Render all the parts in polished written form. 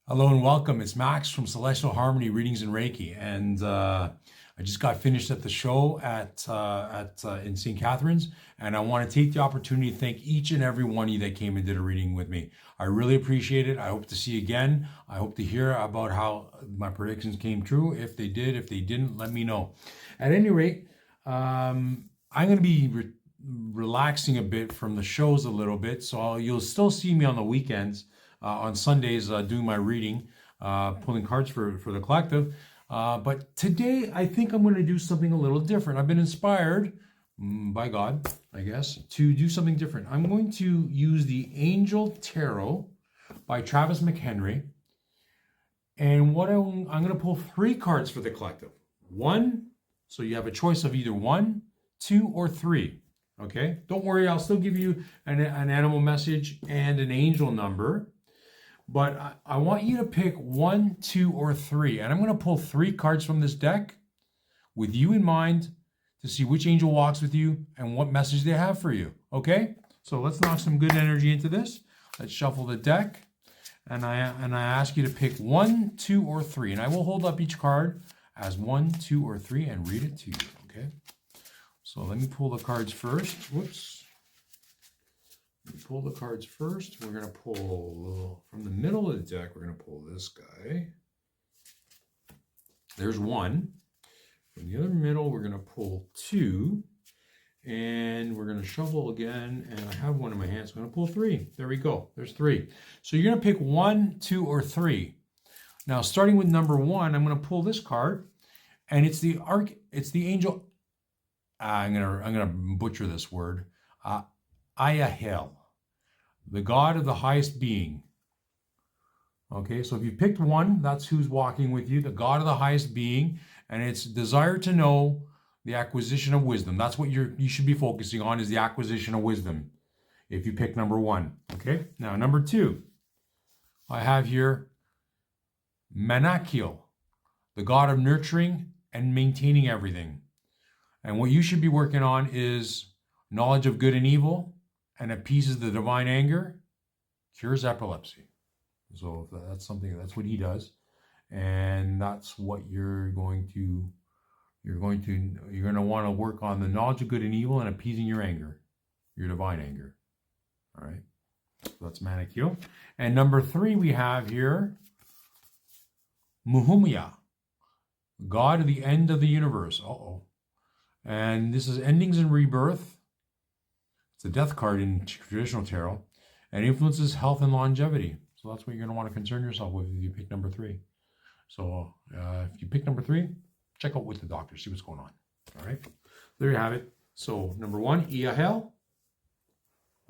Hello and welcome. It's Max from Celestial Harmony Readings and Reiki, and I just got finished at the show at in St. Catharines, and I want to take the opportunity to thank each and every one of you that came and did a reading with me. I really appreciate it. I hope to see you again. I hope to hear about how my predictions came true. If they did, if they didn't, let me know. At any rate, I'm going to be relaxing a bit from the shows a little bit, so you'll still see me on the weekends. On Sundays, doing my reading, pulling cards for the collective. But today, I think I'm going to do something a little different. I've been inspired by God, I guess, to do something different. I'm going to use the Angel Tarot by Travis McHenry. And what I'm going to pull 3 cards for the collective. 1, so you have a choice of either 1, 2, or 3. Okay? Don't worry, I'll still give you an animal message and an angel number. But I want you to pick 1, 2, or 3. And I'm going to pull 3 cards from this deck with you in mind to see which angel walks with you and what message they have for you. Okay? So let's knock some good energy into this. Let's shuffle the deck. And I ask you to pick 1, 2, or 3. And I will hold up each card as 1, 2, or 3 and read it to you. Okay? So let me pull the cards first. Whoops. Pull the cards first. We're going to pull from the middle of the deck. We're going to pull this guy. There's 1. From the other middle, we're going to pull 2. And we're going to shuffle again. And I have 1 in my hand, so I'm going to pull 3. There we go. There's 3. So you're going to pick 1, 2, or 3. Now, starting with number 1, I'm going to pull this card. And it's the angel. I'm going to butcher this word. Ayahel, the God of the highest being. Okay, so if you picked 1, that's who's walking with you, the God of the highest being, and it's desire to know, the acquisition of wisdom. That's what you should be focusing on, is the acquisition of wisdom, if you pick number 1. Okay, now number 2, I have here Manakil, the God of nurturing and maintaining everything. And what you should be working on is knowledge of good and evil, and appeases the divine anger, cures epilepsy. So that's what he does. And that's what you're going to want to work on, the knowledge of good and evil and appeasing your anger, your divine anger. All right. So that's Manakil. And number 3 we have here, Muhumya, God of the end of the universe. And this is endings and rebirth. It's a death card in traditional tarot, and influences health and longevity. So that's what you're going to want to concern yourself with if you pick number 3. So if you pick number 3, check out with the doctor, see what's going on. All right, there you have it. So number 1, Iahel.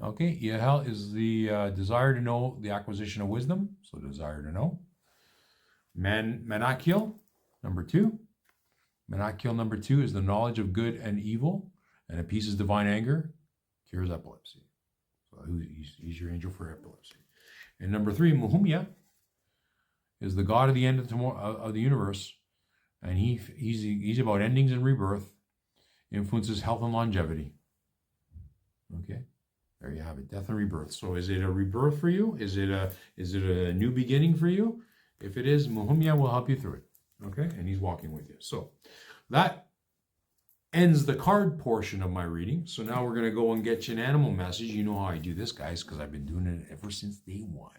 Okay, Iahel is the desire to know, the acquisition of wisdom. So desire to know. Manakil, number 2. Manakil number 2 is the knowledge of good and evil, and appeases divine anger, cures epilepsy. So he's your angel for epilepsy. And number 3, Muhumya, is the God of the end of the universe, and he's about endings and rebirth, influences health and longevity. Okay, there you have it, death and rebirth. So is it a rebirth for you? Is it a new beginning for you? If it is, Muhumya will help you through it. Okay, and he's walking with you. So that ends the card portion of my reading. So now we're going to go and get you an animal message. You know how I do this, guys, because I've been doing it ever since day 1.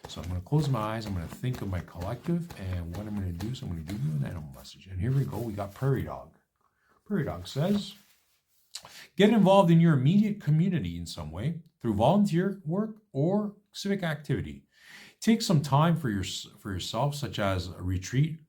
So I'm going to close my eyes. I'm going to think of my collective, and what I'm going to do, so I'm going to give you an animal message. And here we go. We got Prairie Dog. Prairie Dog says, get involved in your immediate community in some way through volunteer work or civic activity. Take some time for yourself, such as a retreat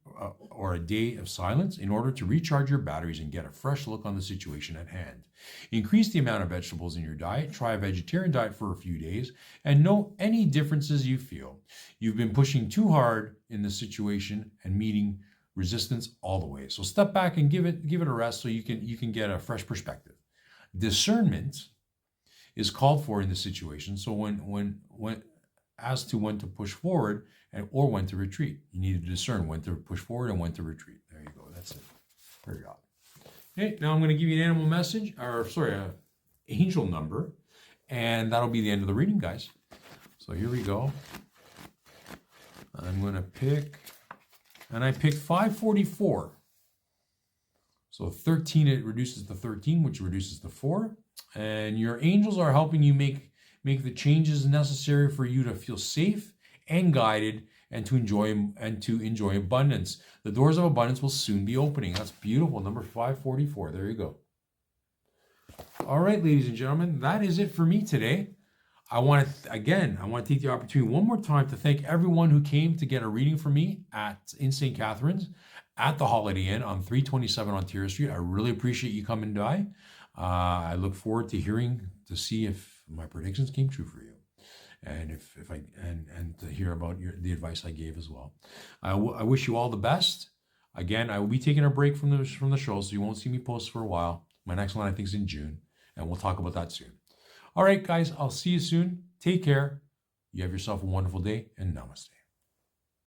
or a day of silence, in order to recharge your batteries and get a fresh look on the situation at hand. Increase the amount of vegetables in your diet. Try a vegetarian diet for a few days and note any differences you feel. You've been pushing too hard in this situation and meeting resistance all the way. So step back and give it a rest so you can get a fresh perspective. Discernment is called for in this situation. So when as to when to push forward or when to retreat. You need to discern when to push forward and when to retreat. There you go. That's it. There you go. Okay, now I'm going to give you an animal message, an angel number, and that'll be the end of the reading, guys. So here we go. I'm going to pick, and I picked 544. So 13, it reduces to 13, which reduces to 4. And your angels are helping you make the changes necessary for you to feel safe and guided and to enjoy abundance. The doors of abundance will soon be opening. That's beautiful. Number 544. There you go. All right, ladies and gentlemen, that is it for me today. I want to take the opportunity one more time to thank everyone who came to get a reading from me in St. Catharines at the Holiday Inn on 327 Ontario Street. I really appreciate you coming by. I look forward to see if my predictions came true for you, and and to hear about the advice I gave as well. I wish you all the best. Again, I will be taking a break from the show, so you won't see me post for a while. My next one, I think, is in June, and we'll talk about that soon. All right, guys, I'll see you soon. Take care. You have yourself a wonderful day, and namaste.